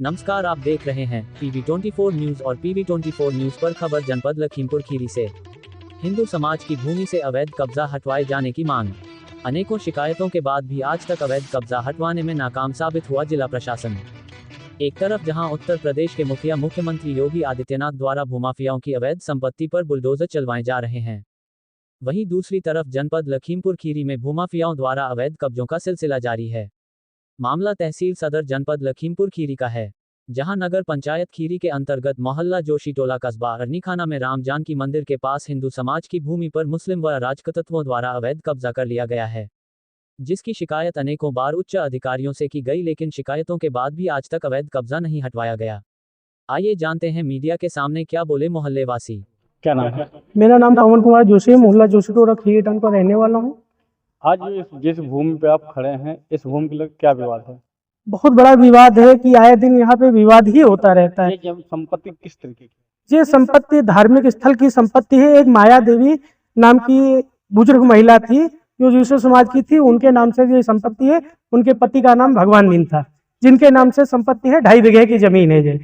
नमस्कार, आप देख रहे हैं PV24 न्यूज और PV24 न्यूज पर खबर। जनपद लखीमपुर खीरी से हिंदू समाज की भूमि से अवैध कब्जा हटवाए जाने की मांग। अनेकों शिकायतों के बाद भी आज तक अवैध कब्जा हटवाने में नाकाम साबित हुआ जिला प्रशासन। एक तरफ जहां उत्तर प्रदेश के मुखिया मुख्यमंत्री योगी आदित्यनाथ द्वारा भूमाफियाओं की अवैध संपत्ति पर बुलडोजर चलवाए जा रहे हैं, वहीं दूसरी तरफ जनपद लखीमपुर खीरी में भूमाफियाओं द्वारा अवैध कब्जों का सिलसिला जारी है। मामला तहसील सदर जनपद लखीमपुर खीरी का है, जहां नगर पंचायत खीरी के अंतर्गत मोहल्ला जोशी टोला कस्बा अरनीखाना में राम जानकी मंदिर के पास हिंदू समाज की भूमि पर मुस्लिम व अराजक तत्वों द्वारा अवैध कब्जा कर लिया गया है, जिसकी शिकायत अनेकों बार उच्च अधिकारियों से की गई, लेकिन शिकायतों के बाद भी आज तक अवैध कब्जा नहीं हटवाया गया। आइए जानते हैं मीडिया के सामने क्या बोले मोहल्ले वासी। क्या नाम है? मेरा नाम पवन कुमार जोशी, मोहल्ला जोशी टोला खीरी टाउन का रहने वाला हूँ। आज जिस भूमि पे आप खड़े हैं, इस भूमि के लिए क्या विवाद है? बहुत बड़ा विवाद है कि आए दिन यहाँ पे विवाद ही होता रहता है। ये संपत्ति किस तरीके की? ये संपत्ति धार्मिक स्थल की संपत्ति है। एक माया देवी नाम की बुजुर्ग महिला थी जो दूसरे समाज की थी, उनके नाम से ये संपत्ति है। उनके पति का नाम भगवान मीन था, जिनके नाम से संपत्ति है। 2.5 बीघे की जमीन है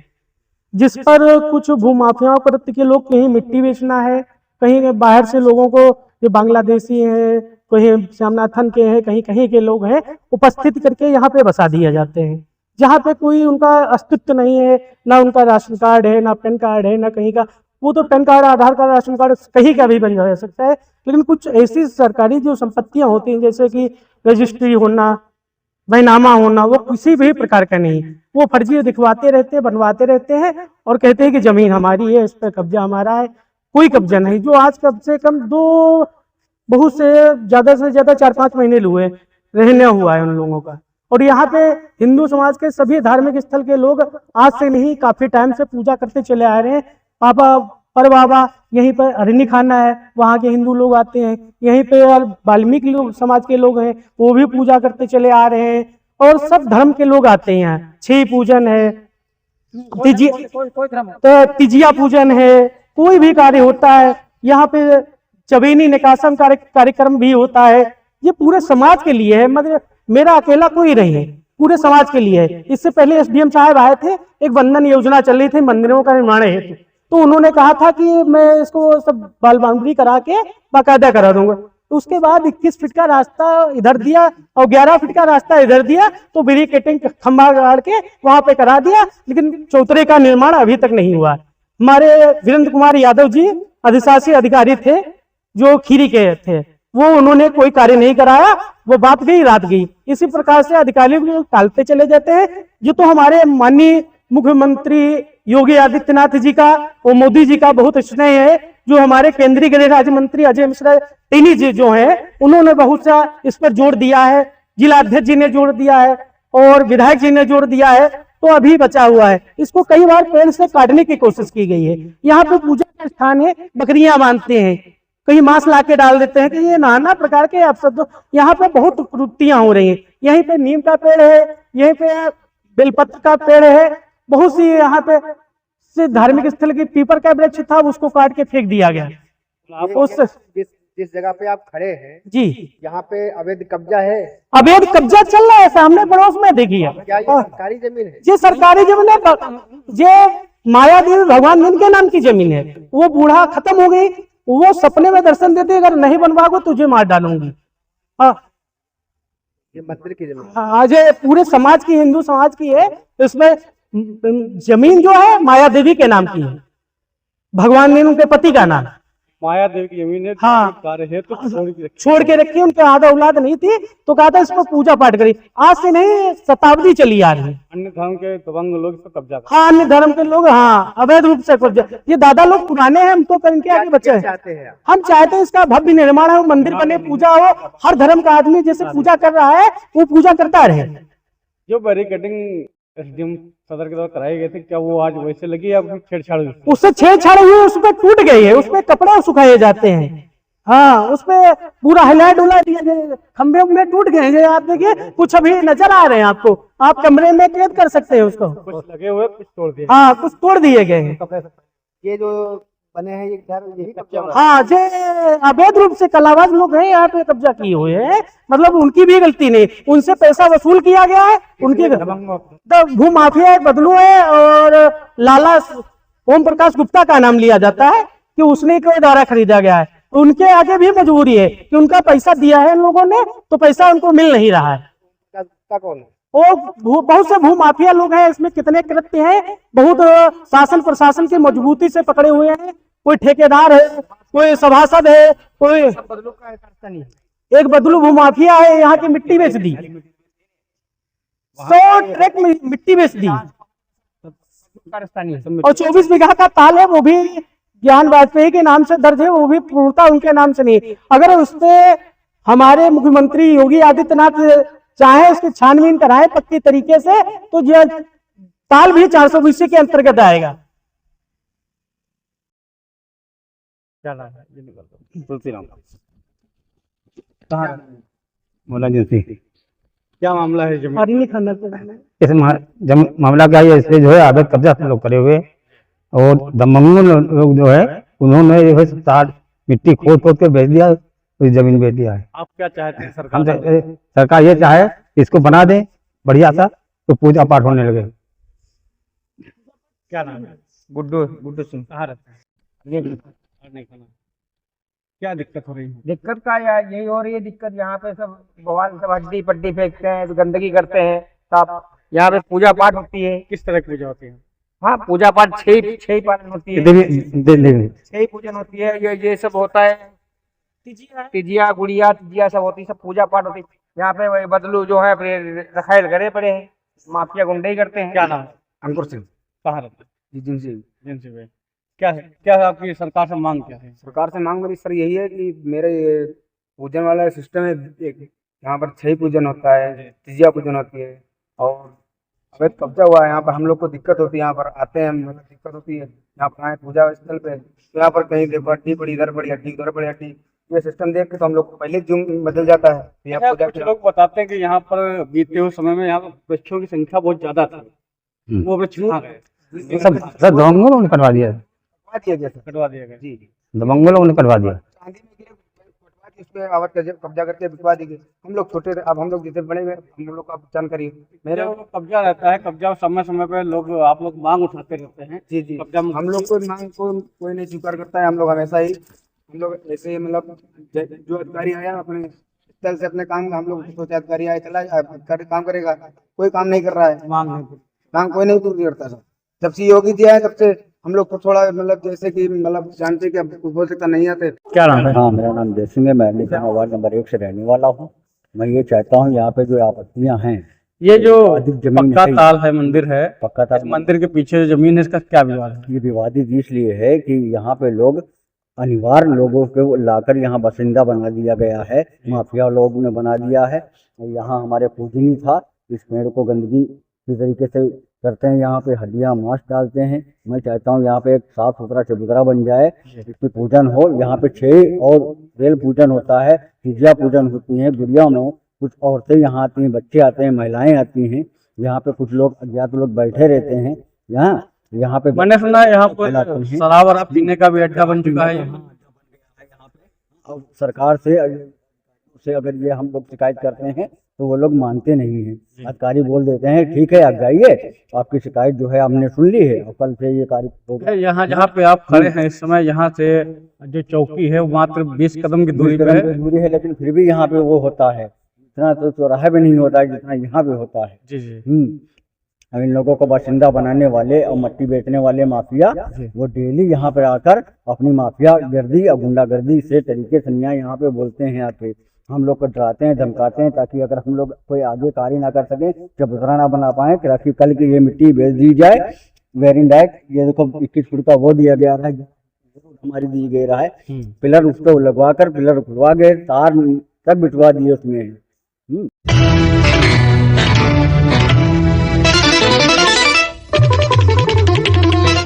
जिस पर कुछ भूमाफियाओं प्रति के लोग कहीं मिट्टी बेचना है, कहीं बाहर से लोगों को, जो बांग्लादेशी है, कहीं श्यामनाथन के हैं, कहीं कहीं के लोग हैं, उपस्थित करके यहाँ पे बसा दिए जाते हैं, जहाँ पे कोई उनका अस्तित्व नहीं है। ना उनका राशन कार्ड है, ना पैन कार्ड है, ना कहीं का। वो तो पैन कार्ड, आधार कार्ड, राशन कार्ड कहीं का भी बन जा सकता है, लेकिन कुछ ऐसी सरकारी जो संपत्तियां होती हैं, जैसे कि रजिस्ट्री होना, बैनामा होना, वो किसी भी प्रकार का नहीं। वो फर्जी दिखवाते रहते हैं, बनवाते रहते हैं और कहते हैं कि जमीन हमारी है, इस पर कब्जा हमारा है। कोई कब्जा नहीं। जो आज कम से कम बहुत से ज्यादा 4-5 महीने हुए रहने हुआ है उन लोगों का। और यहाँ पे हिंदू समाज के सभी धार्मिक स्थल के लोग आज से नहीं, काफी टाइम से पूजा करते चले आ रहे हैं। पापा पर बाबा यहीं पर अरनीखाना है, वहाँ के हिंदू लोग आते हैं। यहीं पे वाल्मीकि समाज के लोग हैं, वो भी पूजा करते चले आ रहे हैं। और सब धर्म के लोग आते हैं यहाँ। छह पूजन है, तिजिया पूजन है, कोई भी कार्य होता है यहाँ पे। चबेनी निकासन कार्यक्रम भी होता है। ये पूरे समाज के लिए है, मतलब मेरा अकेला कोई नहीं है, पूरे समाज के लिए है। इससे पहले SDM साहब आए थे, एक वंदन योजना चल रही थी मंदिरों का निर्माण हेतु, तो उन्होंने कहा था कि मैं इसको सब बाल बाउंड्री करा के बाकायदा करा दूंगा। उसके बाद 21 फीट का रास्ता इधर दिया और 11 फीट का रास्ता इधर दिया, तो बैरिकेडिंग खंभा गाड़ के वहां पे करा दिया, लेकिन चौतरे का निर्माण अभी तक नहीं हुआ। हमारे वीरेंद्र कुमार यादव जी अधिशासी अधिकारी थे जो खीरी के थे, वो उन्होंने कोई कार्य नहीं कराया। वो बात गई रात गई। इसी प्रकार से अधिकारी टालते चले जाते हैं। ये तो हमारे माननीय मुख्यमंत्री योगी आदित्यनाथ जी का और मोदी जी का बहुत स्नेह है। जो हमारे केंद्रीय गृह राज्य मंत्री अजय मिश्रा टेनी जी जो है, उन्होंने बहुत सा इस पर जोर दिया है। जिला अध्यक्ष जी ने जोर दिया है और विधायक जी ने जोर दिया है, तो अभी बचा हुआ है। इसको कई बार पेड़ से काटने की कोशिश की गई है। यहाँ पे पूजा का स्थान है, बकरियां बांधते हैं, कहीं मांस ला के डाल देते हैं कि ये नाना प्रकार के अपशब्द। यहाँ पे बहुत कुरीतियां हो रही हैं। यहीं पे नीम का पेड़ है, यहीं पे बेलपत्र का पेड़ है, बहुत सी यहाँ पे से धार्मिक स्थल की पीपल का वृक्ष था, उसको काट के फेंक दिया गया। जिस जगह पे आप खड़े हैं जी, यहाँ पे अवैध कब्जा है। अवैध कब्जा चल रहा है सामने पड़ोस में, देखिए। क्या ये सरकारी जमीन है? ये सरकारी जमीन है। ये माया देवी भगवान मीन के नाम की जमीन है। वो बूढ़ा खत्म हो गई, वो सपने में दर्शन देते, अगर नहीं बनवाओगे तुझे मार डालूंगी। ये मंदिर की जमीन? आज पूरे समाज की, हिंदू समाज की है। इसमें जमीन जो है माया देवी के नाम की है, भगवान ने उनके पति का नाम। माया देवी की जमीन है। हाँ, कार्य है तो छोड़ के रखी। उनके आधा औलाद नहीं थी, तो कहा था इसको पूजा पाठ करी। आज से नहीं, शताब्दी चली आ रही है। अन्य धर्म के दबंग लोग इस पर कब्जा हाँ, अन्य धर्म के लोग, हाँ, अवैध रूप से कब्जा। ये दादा लोग पुराने हैं, हम तो इनके आगे बच्चे चाहते हैं? हम चाहते हैं इसका भव्य निर्माण हो, मंदिर बने, पूजा हो। हर धर्म का आदमी जैसे पूजा कर रहा है वो पूजा करता रहे। जो बैरिकेडिंग SDM सदर के द्वारा कराई गई थी, क्या वो आज वैसे लगी या छेड़छाड़? उससे छेड़छाड़ हुई, उसपे टूट गई है, उसपे कपड़ा सुखाए जाते हैं। हाँ, उसपे पूरा हिला डुला दिया गया, खंभे में टूट गए हैं। आप देखिए, कुछ अभी नजर आ रहे हैं आपको, आप कमरे में कैद कर सकते हैं उसको। कुछ लगे हुए, कुछ तोड़ दिए। हाँ, कुछ तोड़ दिए गए हैं। ये जो बने हैं ये घर, यही कब्जा हुआ है। हाँ, जे अवैध रूप से कलाबाज लोग हैं यहाँ पे कब्जा किए हुए हैं, मतलब उनकी भी गलती नहीं, उनसे पैसा वसूल किया गया है, उनकी भू माफिया एक बदलू है और लाला ओम प्रकाश गुप्ता का नाम लिया जाता है कि उसने के द्वारा खरीदा गया है। उनके आगे भी मजबूरी है कि उनका पैसा दिया है इन लोगों ने, तो पैसा उनको मिल नहीं रहा है। कौन है? वो बहुत से भू माफिया लोग हैं, इसमें कितने कृत्य हैं, बहुत शासन प्रशासन की मजबूती से पकड़े हुए हैं। कोई ठेकेदार है, कोई सभासद है, कोई बदलू का रास्ता नहीं है। एक बदलू भू माफिया है, यहाँ की मिट्टी बेच दी, 100 ट्रक मिट्टी बेच दी, और 24 बीघा का ताल है, वो भी ज्ञान वाजपेयी के नाम से दर्ज है, वो भी पूर्णता उनके नाम से नहीं। अगर उसपे हमारे मुख्यमंत्री योगी आदित्यनाथ चाहे उसकी छानबीन कराए पक्की तरीके से, तो यह ताल भी 420 के अंतर्गत आएगा। क्या नाम है? तुलसीराम। कहाँ मोला जी, क्या मामला है जमीन? और नहीं खाना चाहिए। इस मामला क्या है, इसलिए जो है अवैध कब्जा से लोग करे हुए, और दमंगों लोग जो है उन्होंने जो है 60 मिट्टी खोद खोद के बेच दिया, उस जमीन बेच दिया है। आप क्या चाहते हैं हम सरकार? सरकार ये चाहे इसको बना दे बढ़िया सा, तो पूजा पाठ होने लगे। क्या नाम है? गुड्डू सिंह। कहाँ रहते हैं? और नहीं खाना। क्या दिक्कत हो रही है? दिक्कत का यही हो रही है दिक्कत, यहाँ पे सब भगवान सब हड्डी पट्टी फेंकते हैं, गंदगी करते हैं। सब यहाँ पे पूजा पाठ होती है। किस तरह की पूजा होती है? हाँ, पूजा पाठ छह पालन होती है, छह पूजन होती है। ये सब होता है, तिजिया गुड़िया तिजिया सब होती है, सब पूजा पाठ होती है। यहाँ पे वही बदलू जो है अपने रखायल करे पड़े हैं, माफिया गुंडे ही करते हैं। क्या नाम है? अंकुर सिंह। कहाँ रहते हैं? जिनसे जिनसे वे क्या है, क्या है आपकी सरकार से मांग क्या है? सरकार से मांग मेरी सर यही है कि मेरे ये पूजन वाला सिस्टम है, एक यहाँ पर 6 पूजन होता है, तिजिया पूजन होती है, और अवैध कब्जा हुआ है यहाँ पर। हम लोग को दिक्कत होती है, यहाँ पर आते हैं मतलब दिक्कत होती है। यहाँ पर आए पूजा स्थल पे, तो यहाँ पर कहीं देखो हड्डी पड़ी, इधर पड़ी हड्डी, उधर पड़ी हड्डी, ये सिस्टम देख के तो हम लोग को पहले जुम बदल जाता है। तो यहाँ पूजा कुछ लोग बताते हैं कि यहाँ पर बीते हुए समय में यहाँ पर वृक्षों की संख्या बहुत ज्यादा थी, वो वृक्ष कहाँ गए? सब दबंगों लोगों ने करवा दिया, कटवा दिया गया सर। कटवा दिया गया। जी, दबंगों लोगों ने करवा दिया। चांदी में गिरे कटवा दी, उसमें आवाज कब्जा करके बिकवा दी गई। हम लोग छोटे थे, अब हम लोग जितने बड़े हुए हम लोग का जानकारी मेरे। जब कब्जा रहता है, कब्जा समय समय पे लोग आप लोग मांग उठाते रहते हैं। जी जी, कब्जा हम लोग को मांग को कोई नहीं स्वीकार करता है। हम लोग हमेशा ही हम लोग ऐसे ही मतलब जो अधिकारी आया अपने स्थल से अपने काम, हम लोग सोचे अधिकारी आया चला काम करेगा, कोई काम नहीं कर रहा है, मांग कोई नहीं पूरी करता सर। जब से योगी दिया है तब से हम लोग को थोड़ा मतलब जैसे कि मतलब जानते कि अब कुछ बोल सकता नहीं आते। क्या नाम है? हाँ, मेरा नाम जय सिंह है। मैं निजामा वार्ड नंबर 1 से रहने वाला हूँ। मैं ये चाहता हूँ यहाँ पे जो आपत्तियाँ हैं, ये जो अधिक जमीन पक्का है, ताल है, मंदिर है, पक्का इस ताल मंदिर के पीछे जो जमीन है, इसका क्या विवाद है? ये विवादित इसलिए है कि यहाँ पे लोग अनिवार्य लोगों को लाकर यहाँ बासिंदा बना दिया गया है, माफिया लोग ने बना दिया है। और यहाँ हमारे पूजनी था, इस पेड़ को गंदगी इस तरीके से करते हैं, यहाँ पे हड्डियाँ मांस डालते हैं। मैं चाहता हूँ यहाँ पे एक साफ सुथरा चबूतरा बन जाए, इसकी पूजन हो। यहाँ पे 6 और बेल पूजन होता है, तिजिया पूजन होती है, गुड़िया में कुछ औरतें यहाँ आती हैं, बच्चे आते हैं, महिलाएं आती हैं। यहाँ पे कुछ लोग अज्ञात लोग बैठे रहते हैं। यहाँ पे मैंने सुना है यहाँ पर शराब वराब पीने का भी अड्डा बन चुका है। अब सरकार से अगर ये हम लोग शिकायत करते हैं तो वो लोग मानते नहीं हैं। अधिकारी बोल देते हैं ठीक है आप जाइए, आपकी शिकायत जो है हमने सुन ली है और कल से ये कार्य होगा। यहाँ जहाँ पे आप खड़े हैं इस समय, यहाँ से जो चौकी है वो मात्र 20 कदम की दूरी पे है। दूरी है, लेकिन फिर भी यहाँ पे वो होता है। इतना तो चौराहे में नहीं होता है जितना यहाँ पे होता है। जी जी। अब इन लोगों को बाशिंदा बनाने वाले और मट्टी बेचने वाले माफिया वो डेली यहाँ पर आकर अपनी माफिया गर्दी और गुंडागर्दी से तरीके से न्याय यहाँ पे बोलते हैं। आके हम लोग को डराते हैं, धमकाते हैं, ताकि अगर हम लोग कोई आगे कार्य ना कर सके, चबूतरा ना बना पाए, ताकि कल की ये मिट्टी बेच दी जाए। वेरी डायरेक्ट ये देखो 21 फुट का वो दिया गया है, हमारी दी गई रहा है। पिलर उसको लगवा कर पिलर खुलवा गए, तार तक बिठवा दिए उसमें।